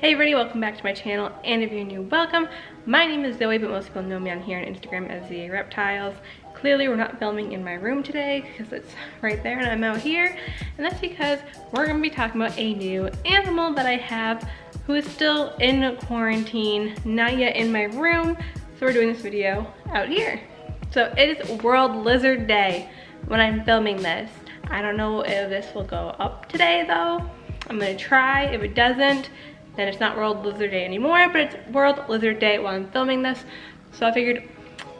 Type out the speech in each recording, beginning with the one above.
Hey everybody, welcome back to my channel, and if you're new, welcome. My name is Zoe, but most people know me on here on Instagram as ZAREPTILES. Clearly we're not filming in my room today because it's right there and I'm out here, and that's because we're going to be talking about a new animal that I have who is still in quarantine, not yet in my room, so we're doing this video out here. So it is World Lizard Day when I'm filming this. I don't know if this will go up today though. I'm going to try. If it doesn't, then it's not World Lizard Day anymore, but it's World Lizard Day while I'm filming this. So I figured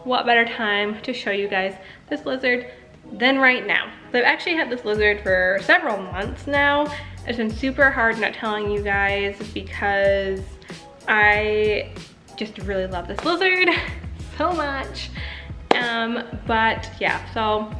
what better time to show you guys this lizard than right now. So I've actually had this lizard for several months now. It's been super hard not telling you guys because I just really love this lizard so much. But yeah, so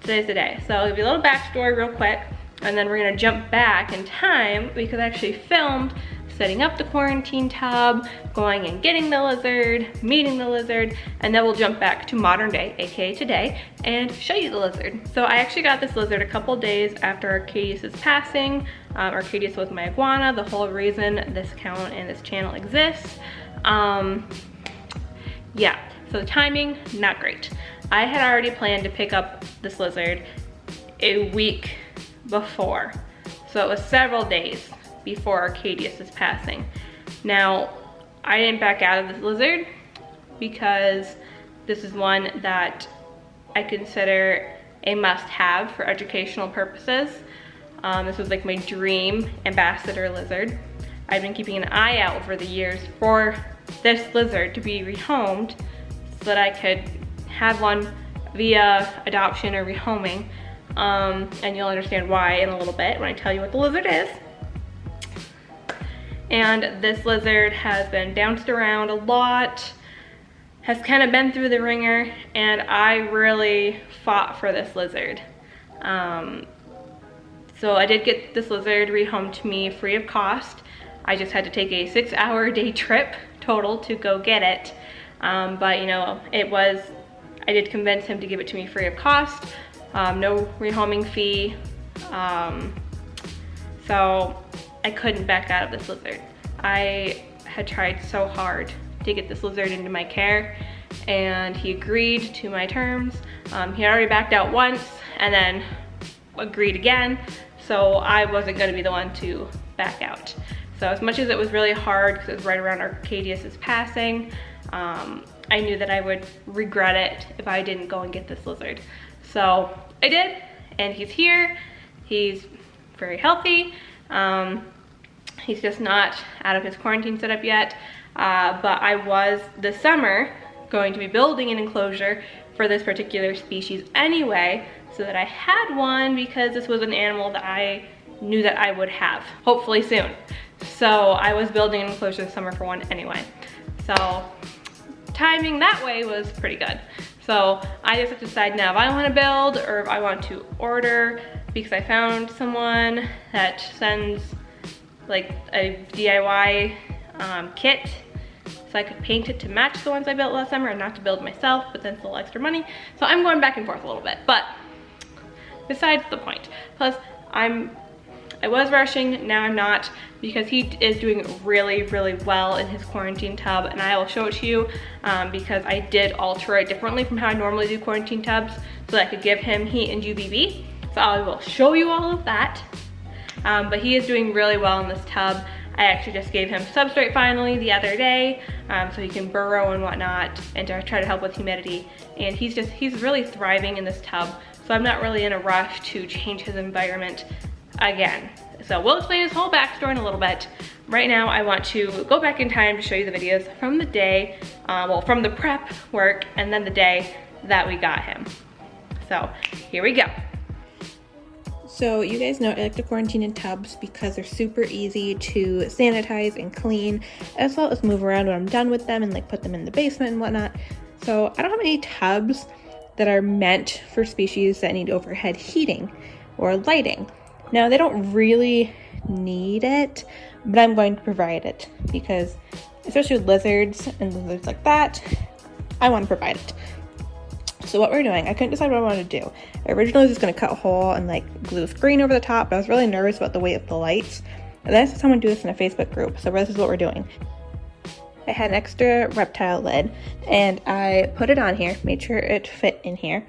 today's the day. So I'll give you a little backstory real quick, and then we're gonna jump back in time because I actually filmed setting up the quarantine tub, going and getting the lizard, meeting the lizard, and then we'll jump back to modern day, aka today, and show you the lizard. So I actually got this lizard a couple days after 𝘲𝙪𝙪𝙀𝙪𝑑𝑒us's passing. 𝘲𝙪𝙪𝙀𝙪𝑑𝑒us was my iguana, the whole reason this account and this channel exists. Yeah, so the timing, not great. I had already planned to pick up this lizard a week before, so it was several days before 𝘲𝙪𝙪𝑑𝑒us's passing. Now, I didn't back out of this lizard because this is one that I consider a must-have for educational purposes. This was like my dream ambassador lizard. I've been keeping an eye out over the years for this lizard to be rehomed so that I could have one via adoption or rehoming. And you'll understand why in a little bit when I tell you what the lizard is. And this lizard has been bounced around a lot, has kind of been through the ringer, and I really fought for this lizard. So I did get this lizard rehomed to me free of cost. I just had to take a 6-hour day trip total to go get it. But you know, I did convince him to give it to me free of cost. No rehoming fee. So I couldn't back out of this lizard. I had tried so hard to get this lizard into my care, and he agreed to my terms. He had already backed out once and then agreed again, so I wasn't going to be the one to back out. So as much as it was really hard because it was right around 𝘲𝙪𝙪𝙀𝙪𝑑𝑒us's passing, I knew that I would regret it if I didn't go and get this lizard. So I did, and he's here. He's very healthy. He's just not out of his quarantine setup yet, but I was this summer going to be building an enclosure for this particular species anyway, so that I had one because this was an animal that I knew that I would have, hopefully soon. So I was building an enclosure this summer for one anyway. So timing that way was pretty good. So I just have to decide now if I want to build or if I want to order, because I found someone that sends like a DIY kit so I could paint it to match the ones I built last summer and not to build myself, but then it's a little extra money. So I'm going back and forth a little bit, but besides the point. Plus I was rushing, now I'm not, because he is doing really, really well in his quarantine tub, and I will show it to you because I did alter it differently from how I normally do quarantine tubs so that I could give him heat and UVB. So I will show you all of that. But he is doing really well in this tub. I actually just gave him substrate finally the other day so he can burrow and whatnot and to try to help with humidity. And he's really thriving in this tub. So I'm not really in a rush to change his environment again. So we'll explain his whole backstory in a little bit. Right now I want to go back in time to show you the videos from the day, well, from the prep work and then the day that we got him. So here we go. So you guys know I like to quarantine in tubs because they're super easy to sanitize and clean, as well as move around when I'm done with them and like put them in the basement and whatnot. So I don't have any tubs that are meant for species that need overhead heating or lighting. Now they don't really need it, but I'm going to provide it because especially with lizards and lizards like that, I want to provide it. So what we're doing, I couldn't decide what I wanted to do. I originally was just going to cut a hole and like glue screen over the top, but I was really nervous about the weight of the lights. And then I saw someone do this in a Facebook group, so this is what we're doing. I had an extra reptile lid, and I put it on here, made sure it fit in here,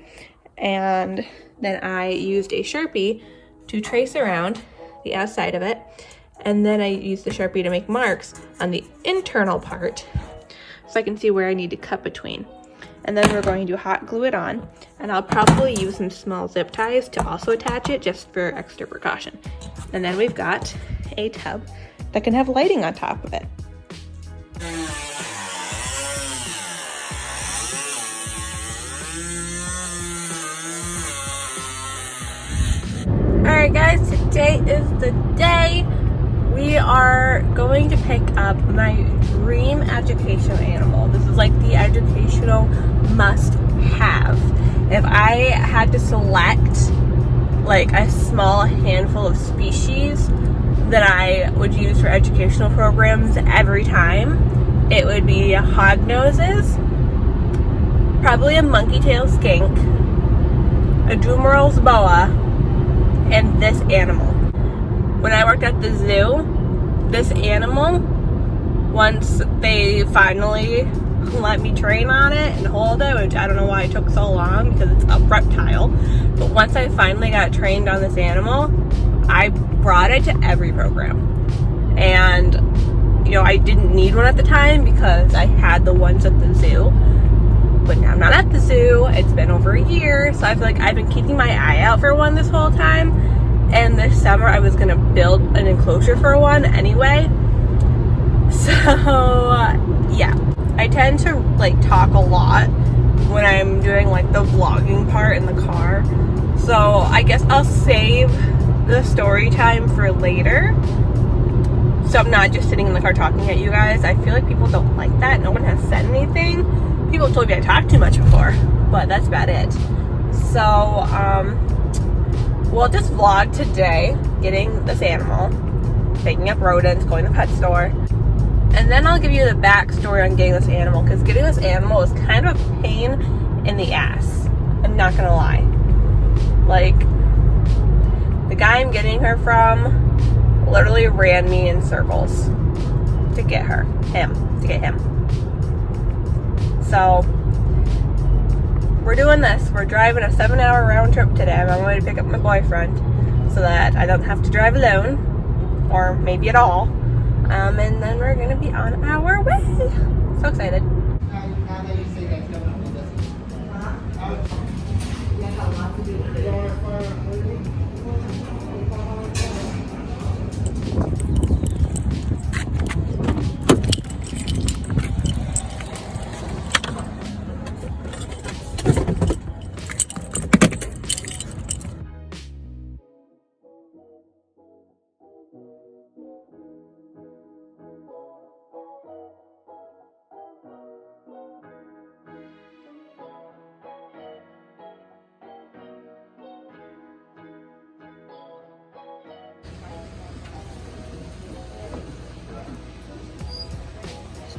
and then I used a Sharpie to trace around the outside of it, and then I used the Sharpie to make marks on the internal part so I can see where I need to cut between. And then we're going to hot glue it on, and I'll probably use some small zip ties to also attach it just for extra precaution. And then we've got a tub that can have lighting on top of it. Alright guys, today is the day. We are going to pick up my dream educational animal. This is like the educational must-have. If I had to select like a small handful of species that I would use for educational programs every time, it would be hognoses, probably a monkey-tail skink, a 𝘬𝙪𝙨𝙞𝙣𝙬𝙀 boa, and this animal. When I worked at the zoo, this animal, once they finally let me train on it and hold it, which I don't know why it took so long because it's a reptile, but once I finally got trained on this animal, I brought it to every program. And you know, I didn't need one at the time because I had the ones at the zoo, but now I'm not at the zoo. It's been over a year, so I feel like I've been keeping my eye out for one this whole time. And this summer I was gonna build an enclosure for one anyway. So yeah, I tend to like talk a lot when I'm doing like the vlogging part in the car. So I guess I'll save the story time for later. So I'm not just sitting in the car talking at you guys. I feel like people don't like that. No one has said anything. People told me I talked too much before, but that's about it. So we'll just vlog today, getting this animal, picking up rodents, going to the pet store, and then I'll give you the backstory on getting this animal, because getting this animal is kind of a pain in the ass. I'm not gonna lie. Like, the guy I'm getting her from literally ran me in circles to get him. So we're doing this. We're driving a 7-hour round trip today. I'm on my way to pick up my boyfriend so that I don't have to drive alone, or maybe at all. And then we're gonna be on our way. So excited.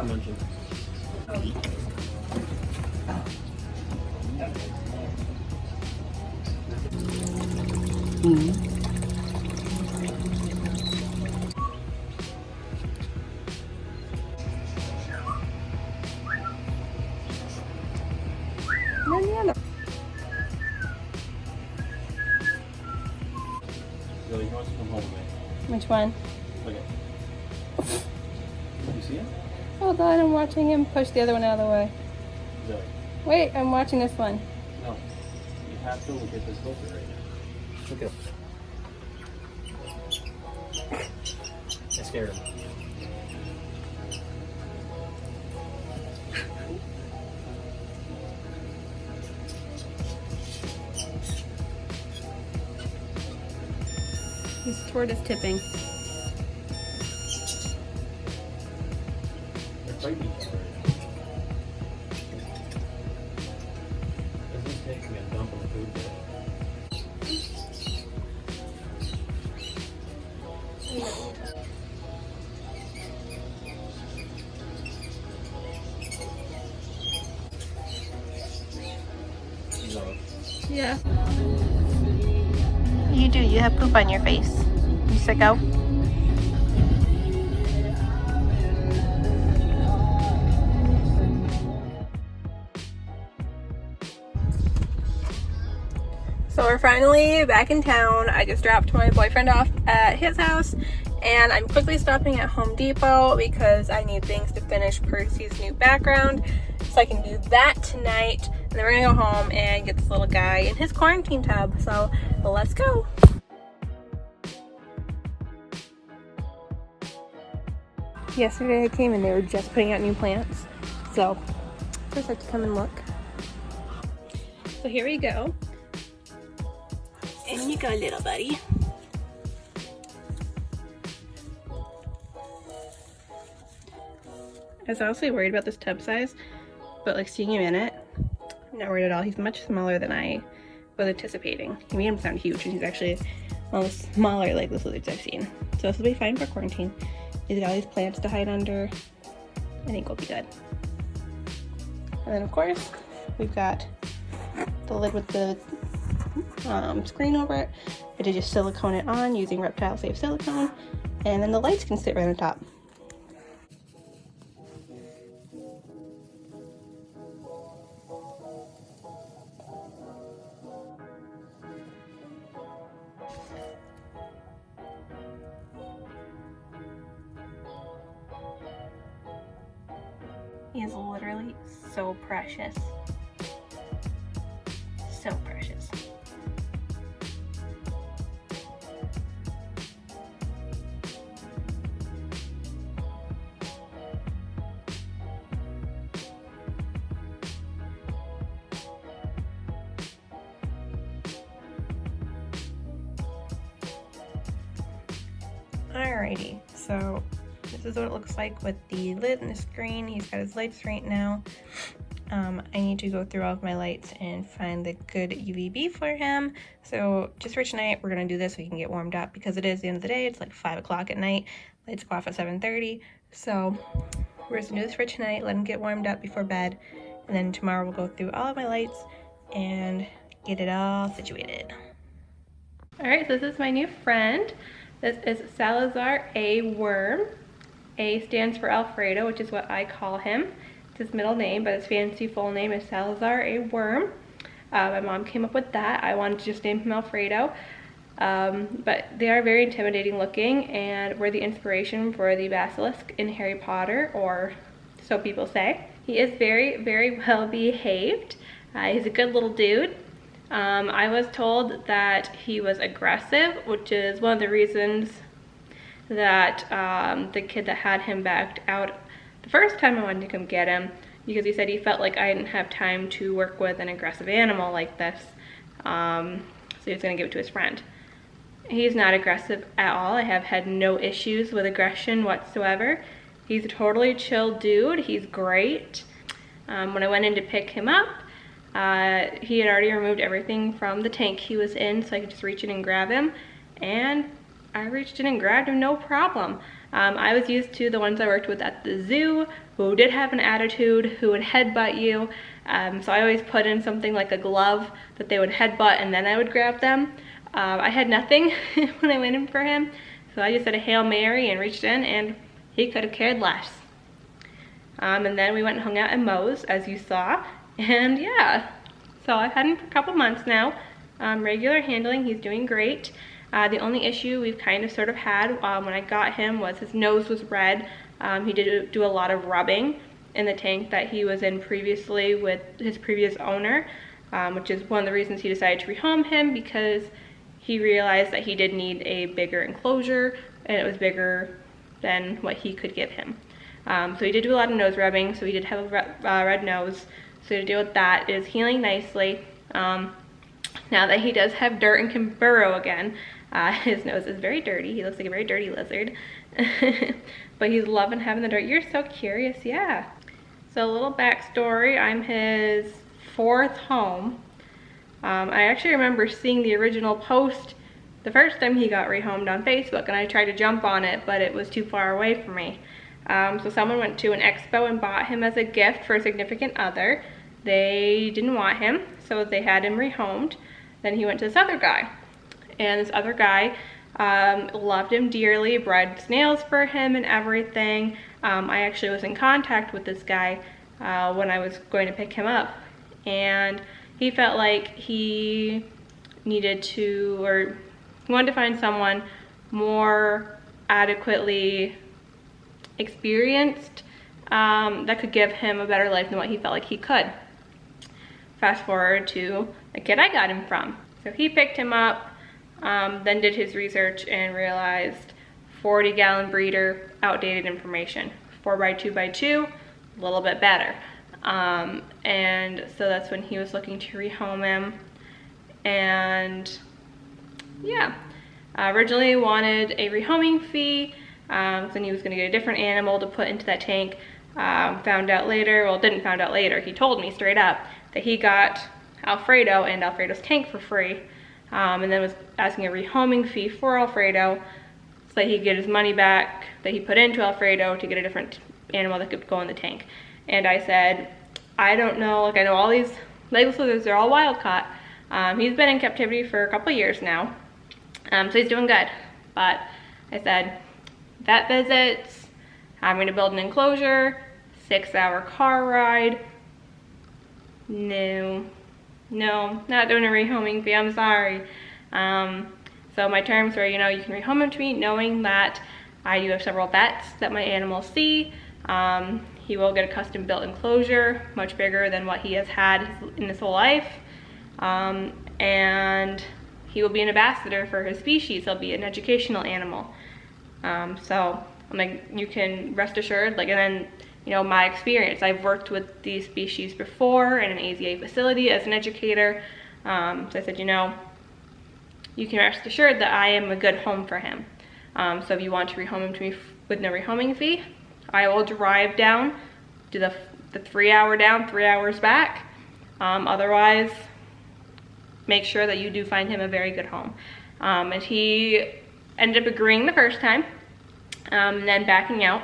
Munching. Really, he wants to come home with me. Which one? Okay. You see it? Hold on, I'm watching him push the other one out of the way. Zoe. Wait, I'm watching this one. No. You have to look at this filter right now. Look at him. I scared him. He's tortoise tipping. They're fighting each other. This is taking a dump on the food bowl. Yeah. You do. You have poop on your face. You sicko. we're finally back in town. I just dropped my boyfriend off at his house and I'm quickly stopping at Home Depot because I need things to finish Percy's new background so I can do that tonight. And then we're gonna go home and get this little guy in his quarantine tub. So let's go. Yesterday I came and they were just putting out new plants. So first I have to come and look. So here we go. In you go, little buddy. I was honestly worried about this tub size, but like seeing him in it, I'm not worried at all. He's much smaller than I was anticipating. He made him sound huge, and he's actually one of the smaller legless lizards I've seen. So this will be fine for quarantine. He's got all these plants to hide under. I think we'll be good. And then of course, we've got the lid with the screen over it. I did just silicone it on using Reptile Safe silicone, and then the lights can sit right on top. He is literally so precious. So precious. Alrighty, so this is what it looks like with the lid and the screen. He's got his lights right now. I need to go through all of my lights and find the good UVB for him. So just for tonight, we're gonna do this so he can get warmed up because it is the end of the day. It's like 5 o'clock at night. Lights go off at 7:30. So we're just gonna do this for tonight, let him get warmed up before bed. And then tomorrow we'll go through all of my lights and get it all situated. All right, so this is my new friend. This is Salazar A. Worm. A stands for Alfredo, which is what I call him. It's his middle name, but his fancy full name is Salazar A. Worm. My mom came up with that. I wanted to just name him Alfredo. But they are very intimidating looking and were the inspiration for the basilisk in Harry Potter, or so people say. He is very, very well behaved. He's a good little dude. I was told that he was aggressive, which is one of the reasons that the kid that had him backed out the first time I wanted to come get him, because he said he felt like I didn't have time to work with an aggressive animal like this. So he was gonna give it to his friend. He's not aggressive at all. I have had no issues with aggression whatsoever. He's a totally chill dude. He's great. When I went in to pick him up, he had already removed everything from the tank he was in, so I could just reach in and grab him, and I reached in and grabbed him no problem. I was used to the ones I worked with at the zoo who did have an attitude, who would headbutt you, so I always put in something like a glove that they would headbutt and then I would grab them. I had nothing when I went in for him, so I just did a Hail Mary and reached in, and he could have cared less. And then we went and hung out at Moe's, as you saw, and yeah, so I've had him for a couple months now. Regular handling, he's doing great. The only issue we've kind of sort of had when I got him was his nose was red. He did do a lot of rubbing in the tank that he was in previously with his previous owner, which is one of the reasons he decided to rehome him, because he realized that he did need a bigger enclosure and it was bigger than what he could give him. So he did do a lot of nose rubbing, so he did have a red nose. So to deal with that is healing nicely. Now that he does have dirt and can burrow again, his nose is very dirty. He looks like a very dirty lizard. But he's loving having the dirt. You're so curious, yeah. So a little backstory, I'm his 4th home. I actually remember seeing the original post the first time he got rehomed on Facebook, and I tried to jump on it, but it was too far away for me. So someone went to an expo and bought him as a gift for a significant other. They didn't want him, so they had him rehomed. Then he went to this other guy, and this other guy loved him dearly, bred snails for him and everything. I actually was in contact with this guy when I was going to pick him up, and he felt like he needed to, or he wanted to find someone more adequately experienced that could give him a better life than what he felt like he could. Fast forward to the kid I got him from. So he picked him up, then did his research and realized 40-gallon breeder, outdated information. 4x2x2, a little bit better. And so that's when he was looking to rehome him. And yeah, originally wanted a rehoming fee, then he was gonna get a different animal to put into that tank. Found out later, well, didn't find out later, he told me straight up that he got Alfredo and Alfredo's tank for free, and then was asking a rehoming fee for Alfredo so that he could get his money back that he put into Alfredo to get a different animal that could go in the tank. And I said, I don't know, like I know all these Legless lizards, they're all wild caught. He's been in captivity for a couple years now, so he's doing good. But I said, vet visits, I'm gonna build an enclosure, 6-hour car ride. No, not doing a rehoming fee, I'm sorry. So my terms were, you know, you can rehome him to me knowing that I do have several vets that my animals see. He will get a custom built enclosure, much bigger than what he has had in his whole life. And he will be an ambassador for his species. He'll be an educational animal. So I'm like, you can rest assured, like, and then, you know, my experience, I've worked with these species before in an AZA facility as an educator. So I said, you know, you can rest assured that I am a good home for him. So if you want to rehome him to me with no rehoming fee, I will drive down, do the 3-hour down, 3 hours back. Otherwise, make sure that you do find him a very good home. And he ended up agreeing the first time, and then backing out,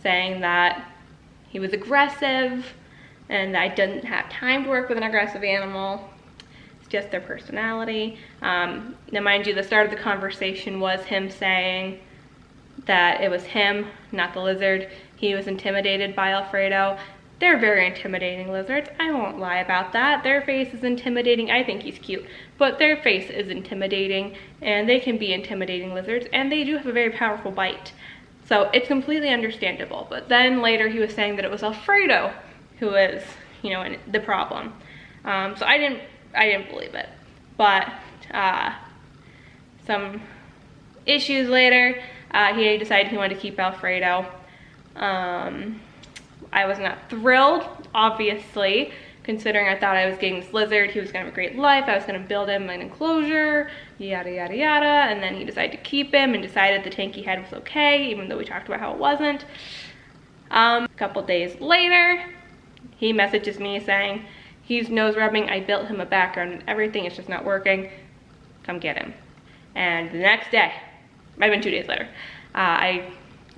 saying that he was aggressive and I didn't have time to work with an aggressive animal. It's just their personality. Now mind you, the start of the conversation was him saying that it was him, not the lizard. He was intimidated by Alfredo. They're very intimidating lizards, I won't lie about that. Their face is intimidating. I think he's cute, but their face is intimidating, and they can be intimidating lizards, and they do have a very powerful bite. So it's completely understandable. But then later he was saying that it was Alfredo who was, you know, the problem. So I didn't believe it. But some issues later, he decided he wanted to keep Alfredo. I was not thrilled, obviously, considering I thought I was getting this lizard. He was gonna have a great life. I was gonna build him an enclosure, yada, yada, yada. And then he decided to keep him and decided the tank he had was okay, even though we talked about how it wasn't. A couple days later, he messages me saying, he's nose rubbing, I built him a background and everything, it's just not working. Come get him. And the next day, might have been 2 days later, I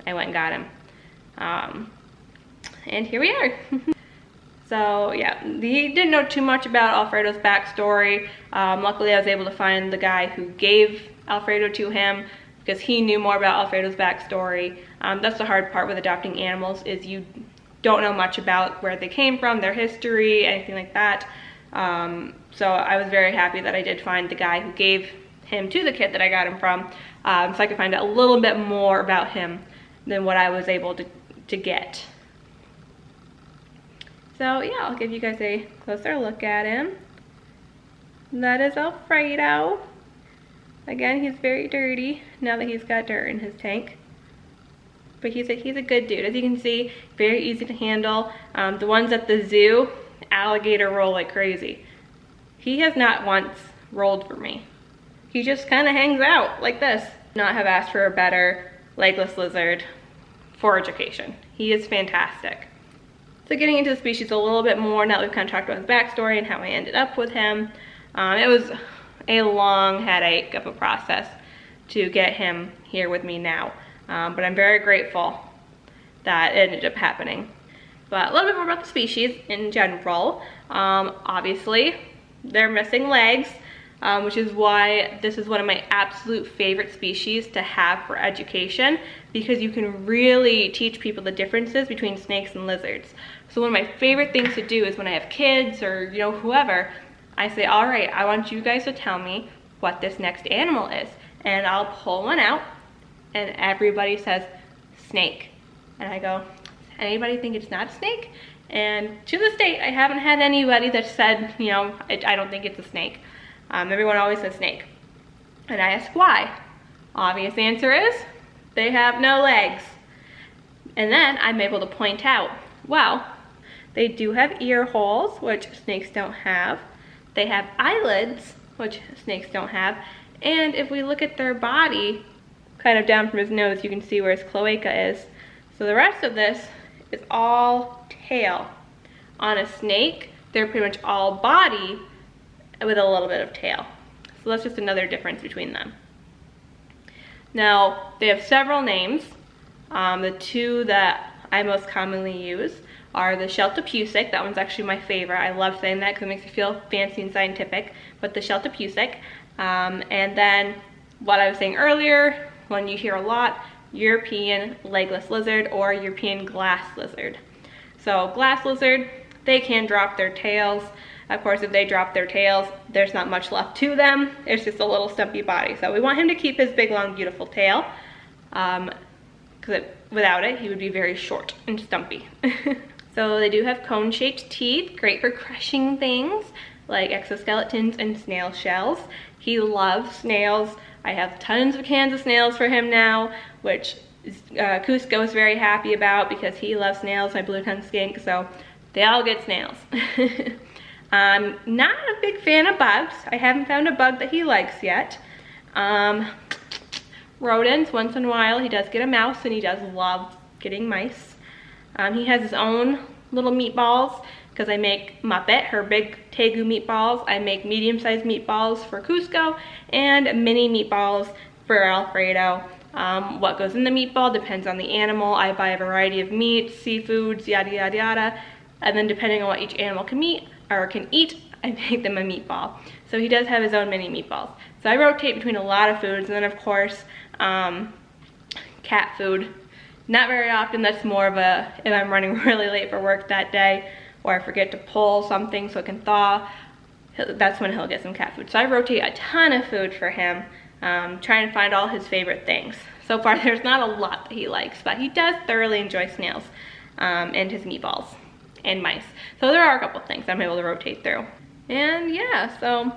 went and got him. And here we are. So yeah, he didn't know too much about Alfredo's backstory. Luckily I was able to find the guy who gave Alfredo to him because he knew more about Alfredo's backstory. That's the hard part with adopting animals, is you don't know much about where they came from, their history, anything like that. So I was very happy that I did find the guy who gave him to the kid that I got him from, so I could find out a little bit more about him than what I was able to get. So yeah, I'll give you guys a closer look at him. That is Alfredo. Again, he's very dirty now that he's got dirt in his tank. But he's a good dude. As you can see, very easy to handle. The ones at the zoo, alligator roll like crazy. He has not once rolled for me. He just kind of hangs out like this. Not have asked for a better legless lizard for education. He is fantastic. So getting into the species a little bit more now that we've kind of talked about his backstory and how I ended up with him. It was a long headache of a process to get him here with me now. But I'm very grateful that it ended up happening. But a little bit more about the species in general. Obviously, they're missing legs, which is why this is one of my absolute favorite species to have for education, because you can really teach people the differences between snakes and lizards. So one of my favorite things to do is when I have kids or, you know, whoever, I say, all right, I want you guys to tell me what this next animal is. And I'll pull one out and everybody says, snake. And I go, anybody think it's not a snake? And to this date, I haven't had anybody that said, you know, I don't think it's a snake. Everyone always says snake. And I ask why. Obvious answer is, they have no legs. And then I'm able to point out, well, they do have ear holes, which snakes don't have. They have eyelids, which snakes don't have. And if we look at their body, kind of down from his nose, you can see where his cloaca is. So the rest of this is all tail. On a snake, they're pretty much all body with a little bit of tail. So that's just another difference between them. Now, they have several names. The two that I most commonly use are the 𝘎𝙪𝙨𝙞𝙨. That one's actually my favorite. I love saying that because it makes me feel fancy and scientific. But the 𝘎𝙪𝙨𝙞. And then what I was saying earlier, one you hear a lot, European legless lizard or European glass lizard. So glass lizard, they can drop their tails. Of course, if they drop their tails, there's not much left to them. It's just a little stumpy body. So we want him to keep his big, long, beautiful tail. Because without it, he would be very short and stumpy. So they do have cone-shaped teeth, great for crushing things like exoskeletons and snail shells. He loves snails. I have tons of cans of snails for him now, which Cusco is very happy about because he loves snails, my blue-tongued skink, so they all get snails. I'm not a big fan of bugs. I haven't found a bug that he likes yet. Rodents, once in a while, he does get a mouse, and he does love getting mice. He has his own little meatballs, because I make Muppet, her big Tegu meatballs. I make medium-sized meatballs for Cusco, and mini meatballs for Alfredo. What goes in the meatball depends on the animal. I buy a variety of meats, seafoods, yada yada yada, and then depending on what each animal can eat, I make them a meatball. So he does have his own mini meatballs. So I rotate between a lot of foods, and then of course, cat food. Not very often, that's more of a, if I'm running really late for work that day, or I forget to pull something so it can thaw, that's when he'll get some cat food. So I rotate a ton of food for him, trying to find all his favorite things. So far, there's not a lot that he likes, but he does thoroughly enjoy snails and his meatballs and mice. So there are a couple things I'm able to rotate through. And yeah, so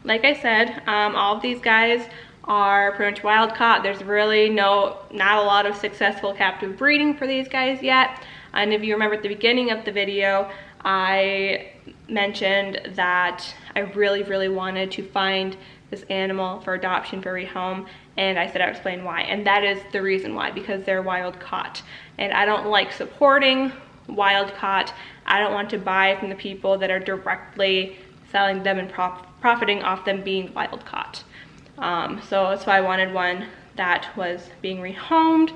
like I said, all of these guys are pretty much wild caught. There's really not a lot of successful captive breeding for these guys yet. And if you remember at the beginning of the video, I mentioned that I really wanted to find this animal for adoption for rehome, and I said I would explain why. And that is the reason why, because they're wild caught. And I don't like supporting wild caught. I don't want to buy from the people that are directly selling them and profiting off them being wild caught. So that's why I wanted one that was being rehomed,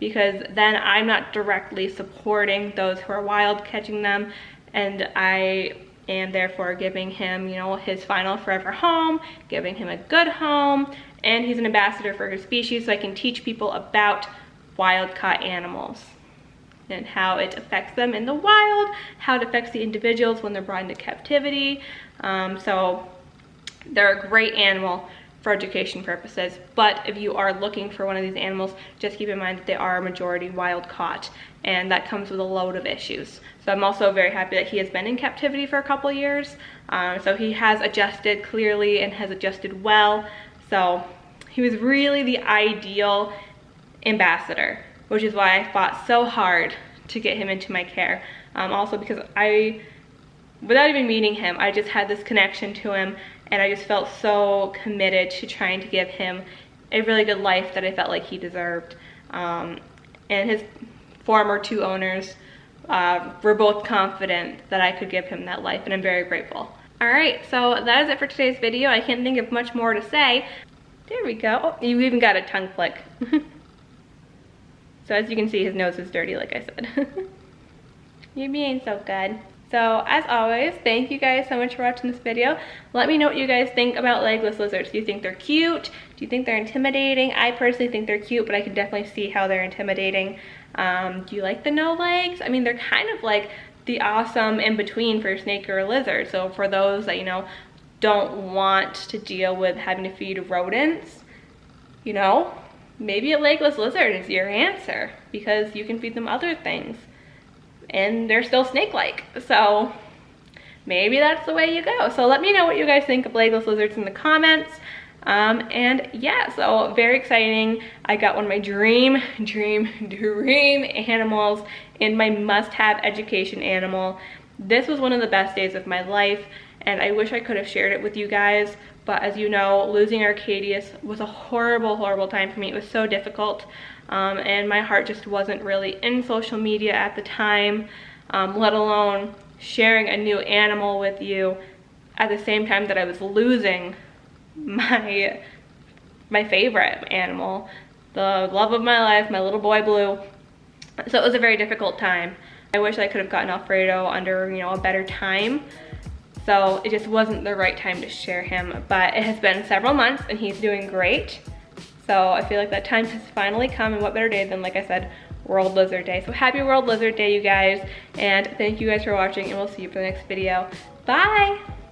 because then I'm not directly supporting those who are wild catching them, and I am therefore giving him, you know, his final forever home, giving him a good home, and he's an ambassador for his species, so I can teach people about wild caught animals and how it affects them in the wild, how it affects the individuals when they're brought into captivity. So they're a great animal for education purposes, but if you are looking for one of these animals, just keep in mind that they are a majority wild caught, and that comes with a load of issues. So I'm also very happy that he has been in captivity for a couple years. So he has adjusted clearly and has adjusted well. So he was really the ideal ambassador, which is why I fought so hard to get him into my care. Also because without even meeting him, I just had this connection to him, and I just felt so committed to trying to give him a really good life that I felt like he deserved. And his former two owners were both confident that I could give him that life, and I'm very grateful. All right, so that is it for today's video. I can't think of much more to say. There we go. Oh, you even got a tongue flick. So as you can see, his nose is dirty, like I said. You're being so good. So as always, thank you guys so much for watching this video. Let me know what you guys think about legless lizards. Do you think they're cute? Do you think they're intimidating? I personally think they're cute, but I can definitely see how they're intimidating. Do you like the no legs? I mean, they're kind of like the awesome in between for a snake or a lizard. So for those that, you know, don't want to deal with having to feed rodents, you know, maybe a legless lizard is your answer, because you can feed them other things and they're still snake-like. So maybe that's the way you go. So let me know what you guys think of legless lizards in the comments. And yeah, so very exciting. I got one of my dream animals in my must-have education animal. This was one of the best days of my life, and I wish I could have shared it with you guys, but as you know, losing Arcadius was a horrible time for me. It was so difficult, and my heart just wasn't really in social media at the time, let alone sharing a new animal with you at the same time that I was losing my favorite animal, the love of my life, my little boy Blue. So it was a very difficult time. I wish I could have gotten Alfredo under, you know, a better time. So it just wasn't the right time to share him, but it has been several months and he's doing great. So I feel like that time has finally come, and what better day than, like I said, World Lizard Day. So happy World Lizard Day, you guys, and thank you guys for watching, and we'll see you for the next video. Bye!